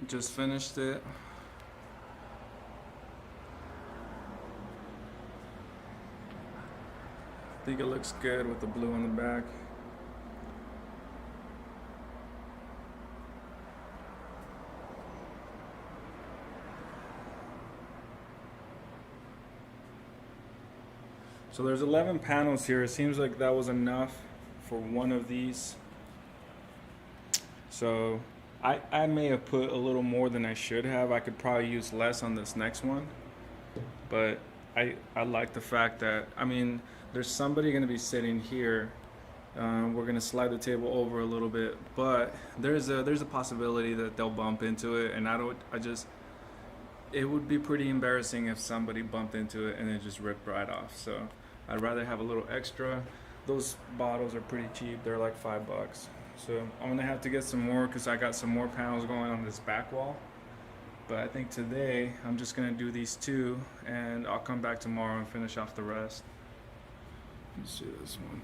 Just finished it. I think it looks good with the blue on the back. So there's 11 panels here. It seems like that was enough for one of these. So I may have put a little more than I should have. I could probably use less on this next one. But I like the fact that, I mean, there's somebody going to be sitting here. We're going to slide the table over a little bit, but there's a possibility that they'll bump into it, and it would be pretty embarrassing if somebody bumped into it and it just ripped right off. So I'd rather have a little extra. Those bottles are pretty cheap. They're like $5. So I'm gonna have to get some more because I got some more panels going on this back wall. But I think today I'm just gonna do these two, and I'll come back tomorrow and finish off the rest. Let's see this one.